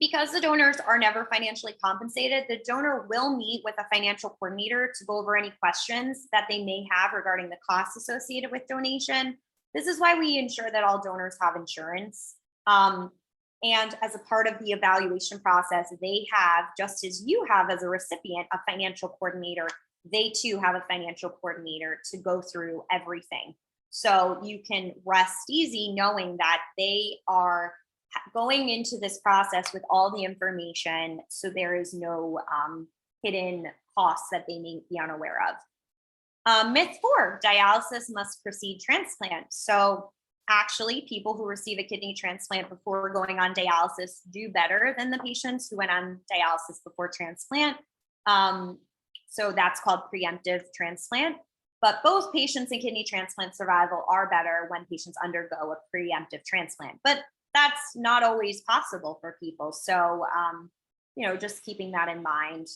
because the donors are never financially compensated, the donor will meet with a financial coordinator to go over any questions that they may have regarding the costs associated with donation. This is why we ensure that all donors have insurance. And as a part of the evaluation process, they have, just as you have as a recipient, a financial coordinator, they too have a financial coordinator to go through everything. So you can rest easy knowing that they are going into this process with all the information, so there is no hidden costs that they may be unaware of. Myth 4, dialysis must precede transplant. So actually, people who receive a kidney transplant before going on dialysis do better than the patients who went on dialysis before transplant. So that's called preemptive transplant. But both patients in kidney transplant survival are better when patients undergo a preemptive transplant. But that's not always possible for people. So, just keeping that in mind.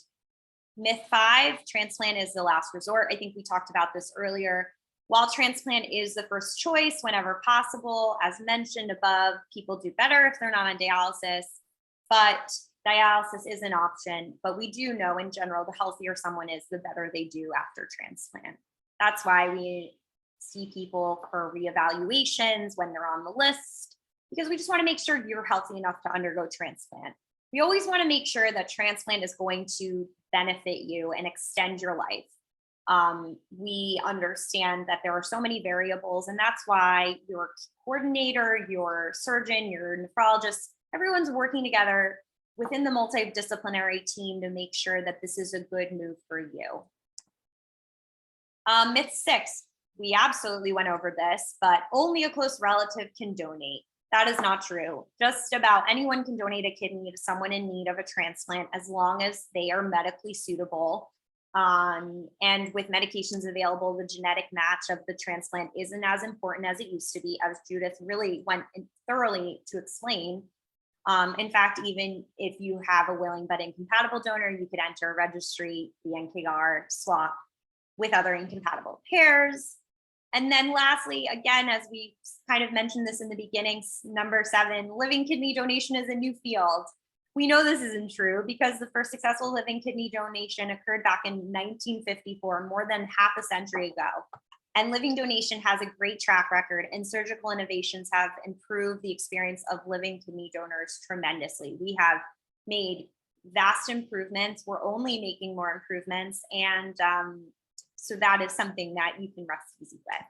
Myth 5, transplant is the last resort. I think we talked about this earlier. While transplant is the first choice whenever possible, as mentioned above, people do better if they're not on dialysis, but dialysis is an option. But we do know in general, the healthier someone is, the better they do after transplant. That's why we see people for reevaluations when they're on the list, because we just want to make sure you're healthy enough to undergo transplant. We always want to make sure that transplant is going to benefit you and extend your life. We understand that there are so many variables, and that's why your coordinator, your surgeon, your nephrologist, everyone's working together within the multidisciplinary team to make sure that this is a good move for you. Myth 6, we absolutely went over this, but only a close relative can donate. That is not true. Just about anyone can donate a kidney to someone in need of a transplant as long as they are medically suitable. And with medications available, the genetic match of the transplant isn't as important as it used to be, as Judith really went thoroughly to explain. In fact, even if you have a willing but incompatible donor, you could enter a registry, the NKR, swap with other incompatible pairs. And then lastly, again, as we kind of mentioned this in the beginning, number 7, living kidney donation is a new field. We know this isn't true because the first successful living kidney donation occurred back in 1954, more than half a century ago. And living donation has a great track record, and surgical innovations have improved the experience of living kidney donors tremendously. We have made vast improvements. We're only making more improvements. And so that is something that you can rest easy with.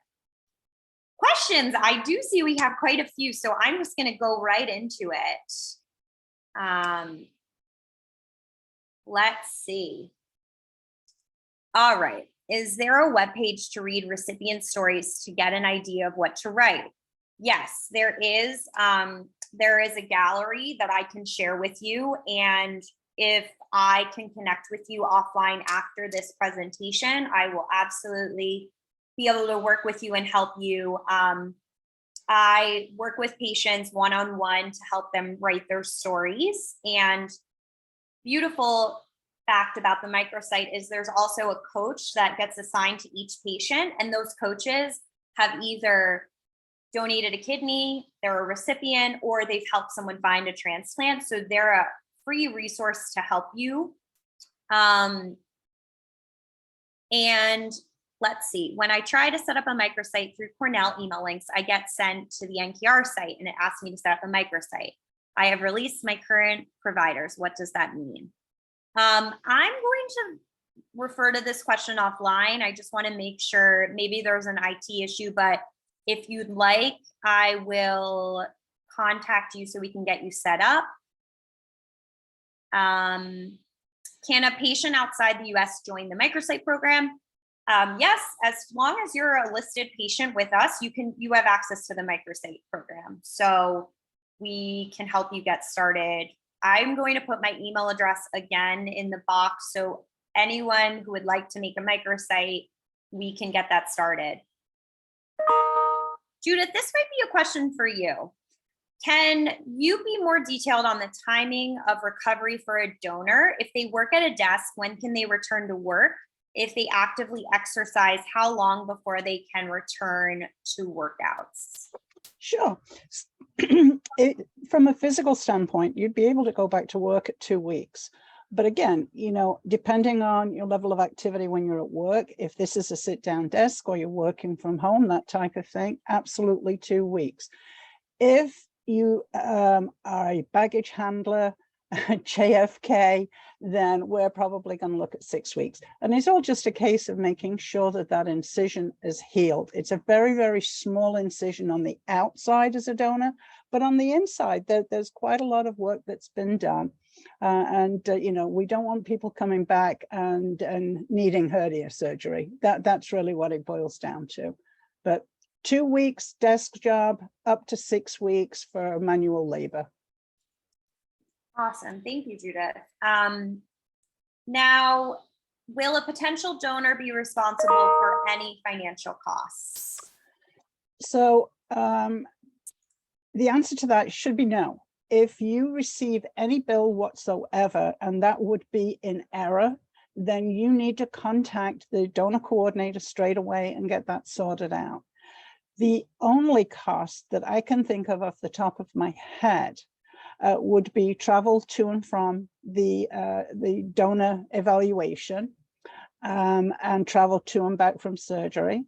Questions, I do see we have quite a few, so I'm just going to go right into it. Let's see. All right. Is there a webpage to read recipient stories to get an idea of what to write? Yes, there is. There is a gallery that I can share with you. And if I can connect with you offline after this presentation, I will absolutely be able to work with you and help you. I work with patients one-on-one to help them write their stories. And beautiful fact about the microsite is there's also a coach that gets assigned to each patient. And those coaches have either donated a kidney, they're a recipient, or they've helped someone find a transplant. So they're a free resource to help you. And let's see, when I try to set up a microsite through Cornell email links, I get sent to the NKR site and it asks me to set up a microsite. I have released my current providers. What does that mean? I'm going to refer to this question offline. I just want to make sure, maybe there's an IT issue, but if you'd like, I will contact you so we can get you set up. Can a patient outside the US join the microsite program? Yes, as long as you're a listed patient with us, you have access to the microsite program. So we can help you get started. I'm going to put my email address again in the box. So anyone who would like to make a microsite, we can get that started. Judith, this might be a question for you. Can you be more detailed on the timing of recovery for a donor? If they work at a desk, when can they return to work? If they actively exercise, how long before they can return to workouts? Sure. From a physical standpoint, you'd be able to go back to work at 2 weeks. But again, depending on your level of activity when you're at work, if this is a sit-down desk or you're working from home, that type of thing, absolutely 2 weeks. If you are a baggage handler, JFK, then we're probably going to look at 6 weeks. And it's all just a case of making sure that that incision is healed. It's a very, very small incision on the outside as a donor, but on the inside, there's quite a lot of work that's been done. You know, we don't want people coming back and needing hernia surgery. That's really what it boils down to. But 2 weeks desk job, up to 6 weeks for manual labor. Awesome. Thank you, Judith. Now, will a potential donor be responsible for any financial costs? So the answer to that should be no. If you receive any bill whatsoever, and that would be in error, then you need to contact the donor coordinator straight away and get that sorted out. The only cost that I can think of off the top of my head would be travel to and from the donor evaluation and travel to and back from surgery.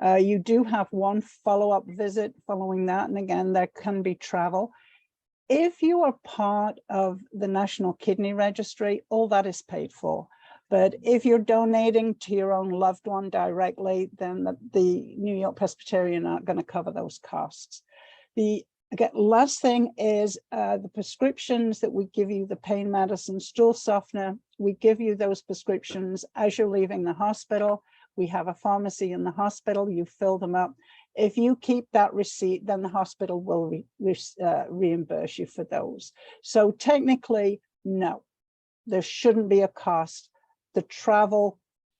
You do have one follow-up visit following that, and again, there can be travel. If you are part of the National Kidney Registry, all that is paid for. But if you're donating to your own loved one directly, then the New York Presbyterian aren't going to cover those costs. The last thing is the prescriptions that we give you, the pain medicine, stool softener, we give you those prescriptions as you're leaving the hospital. We have a pharmacy in the hospital, you fill them up. If you keep that receipt, then the hospital will reimburse you for those. So technically, no, there shouldn't be a cost. The travel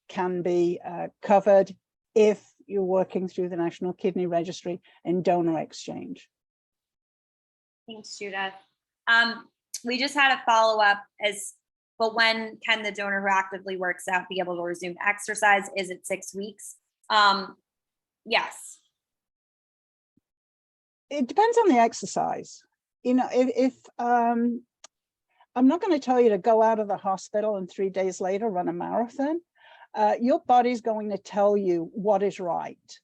can be covered if you're working through the National Kidney Registry in donor exchange. Thanks, Judith. We just had a follow-up but when can the donor who actively works out be able to resume exercise? Is it 6 weeks? Yes. It depends on the exercise. You know, if I'm not going to tell you to go out of the hospital and 3 days later run a marathon. Your body's going to tell you what is right.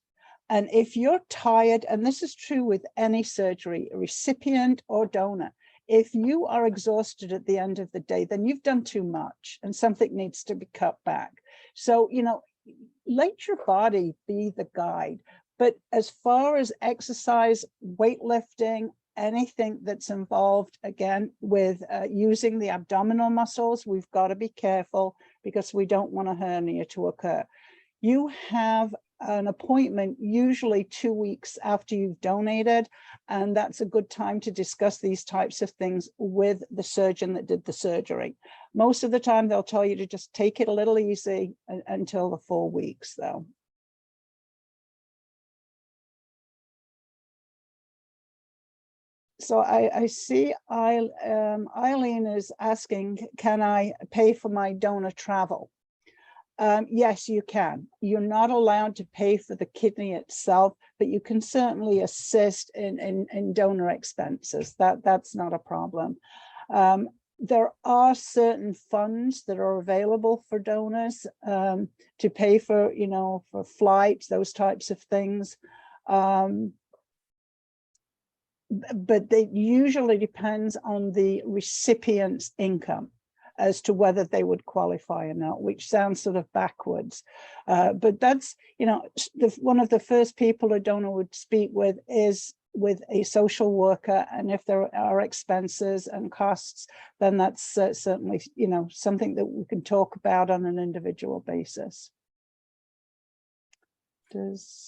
And if you're tired, and this is true with any surgery, recipient or donor, if you are exhausted at the end of the day, then you've done too much and something needs to be cut back. So, you know, let your body be the guide. But as far as exercise, weightlifting, anything that's involved, again, with using the abdominal muscles, we've got to be careful because we don't want a hernia to occur. You have an appointment usually 2 weeks after you've donated, and that's a good time to discuss these types of things with the surgeon that did the surgery. Most of the time they'll tell you to just take it a little easy until the 4 weeks though. So I see Eileen is asking, can I pay for my donor travel? Yes, you can. You're not allowed to pay for the kidney itself, but you can certainly assist in donor expenses. That's not a problem. There are certain funds that are available for donors to pay for, you know, for flights, those types of things. But it usually depends on the recipient's income as to whether they would qualify or not, which sounds sort of backwards. But that's, you know, one of the first people a donor would speak with is with a social worker. And if there are expenses and costs, then that's certainly, you know, something that we can talk about on an individual basis. Does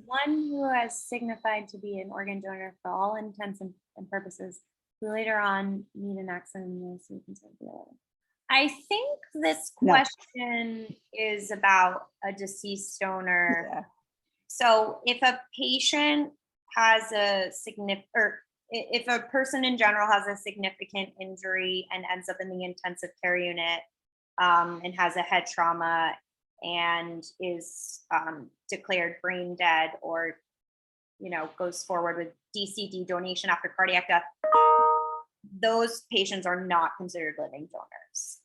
one who has signified to be an organ donor for all intents and purposes who later on need an accident? I think this question is about a deceased donor. Yeah. So if a patient has a if a person in general has a significant injury and ends up in the intensive care unit and has a head trauma and is declared brain dead, or, you know, goes forward with DCD, donation after cardiac death, those patients are not considered living donors.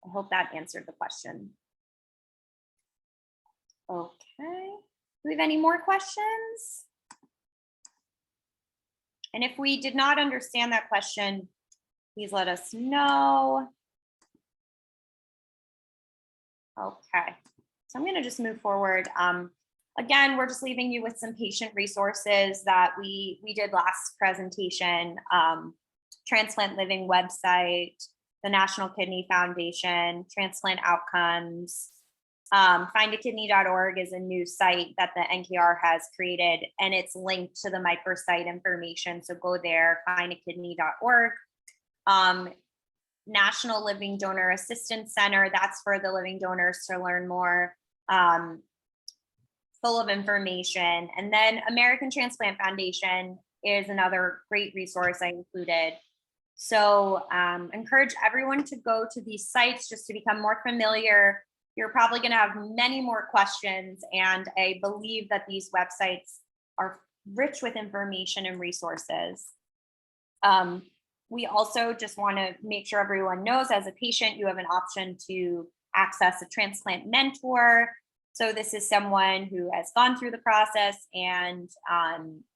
I hope that answered the question. Okay, do we have any more questions? And if we did not understand that question, please let us know. Okay, so I'm going to just move forward. Again, we're just leaving you with some patient resources that we did last presentation. Transplant Living website, the National Kidney Foundation, Transplant Outcomes. Findakidney.org is a new site that the NKR has created, and it's linked to the microsite information. So go there, findakidney.org. National Living Donor Assistance Center, that's for the living donors to learn more, full of information. And then American Transplant Foundation is another great resource I included. So encourage everyone to go to these sites just to become more familiar. You're probably going to have many more questions, and I believe that these websites are rich with information and resources. We also just want to make sure everyone knows, as a patient, you have an option to access a transplant mentor. So this is someone who has gone through the process and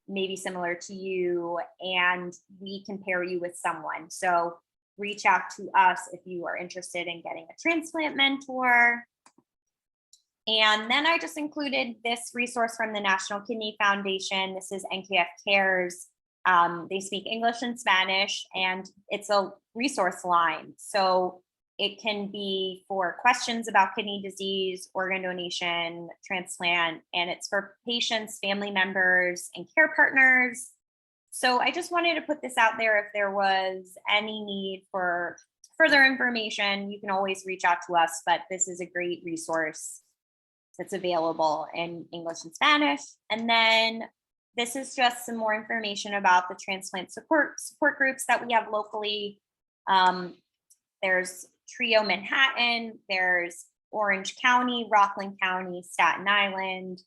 maybe similar to you, and we can pair you with someone. So reach out to us if you are interested in getting a transplant mentor. And then I just included this resource from the National Kidney Foundation. This is NKF Cares. They speak English and Spanish, and it's a resource line. So it can be for questions about kidney disease, organ donation, transplant, and it's for patients, family members, and care partners. So I just wanted to put this out there. If there was any need for further information, you can always reach out to us, but this is a great resource that's available in English and Spanish. And then this is just some more information about the transplant support groups that we have locally. There's Trio Manhattan, there's Orange County, Rockland County, Staten Island,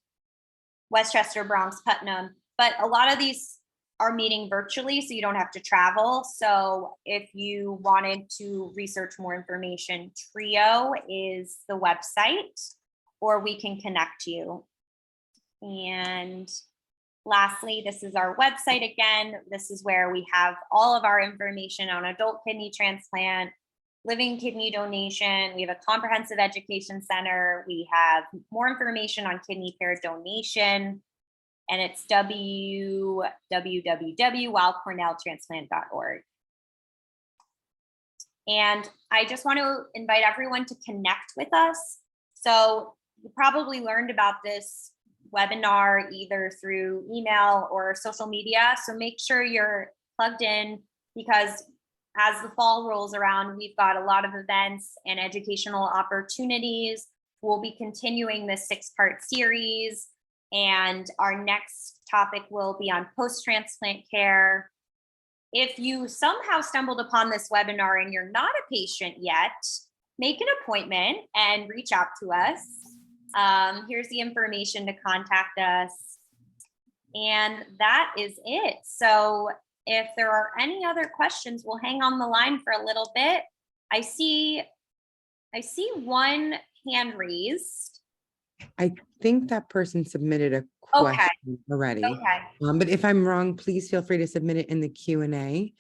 Westchester, Bronx, Putnam, but a lot of these are meeting virtually, so you don't have to travel. So if you wanted to research more information, Trio is the website, or we can connect you. And lastly, this is our website again. This is where we have all of our information on adult kidney transplant, living kidney donation. We have a comprehensive education center. We have more information on kidney pair donation, and it's www.weillcornelltransplant.org. And I just want to invite everyone to connect with us. So you probably learned about this webinar either through email or social media. So make sure you're plugged in, because as the fall rolls around, we've got a lot of events and educational opportunities. We'll be continuing this 6-part series, and our next topic will be on post-transplant care. If you somehow stumbled upon this webinar and you're not a patient yet, make an appointment and reach out to us. Here's the information to contact us. And that is it. So if there are any other questions, we'll hang on the line for a little bit. I see one hand raised. I think that person submitted a question already. Okay. But if I'm wrong, please feel free to submit it in the Q&A.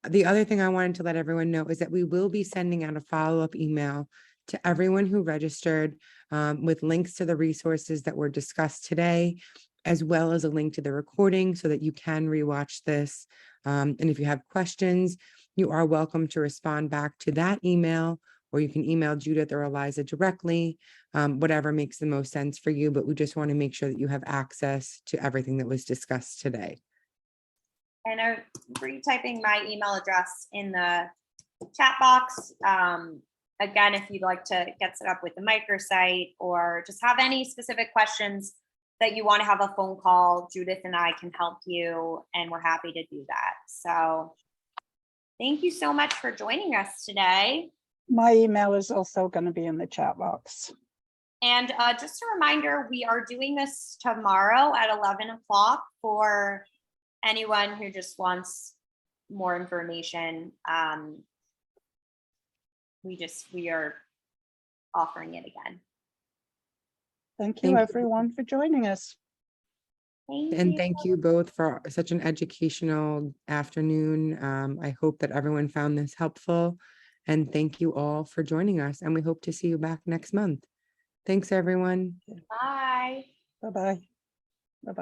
The other thing I wanted to let everyone know is that we will be sending out a follow-up email to everyone who registered with links to the resources that were discussed today, as well as a link to the recording so that you can rewatch this. And if you have questions, you are welcome to respond back to that email, or you can email Judith or Eliza directly, whatever makes the most sense for you. But we just want to make sure that you have access to everything that was discussed today. And I'm retyping my email address in the chat box. Again, if you'd like to get set up with the microsite or just have any specific questions that you want to have a phone call, Judith and I can help you, and we're happy to do that. So thank you so much for joining us today. My email is also going to be in the chat box. And just a reminder, we are doing this tomorrow at 11 o'clock for anyone who just wants more information. We are offering it again. Thank you, everyone, for joining us. And thank you both for such an educational afternoon. I hope that everyone found this helpful. And thank you all for joining us. And we hope to see you back next month. Thanks, everyone. Bye. Bye-bye.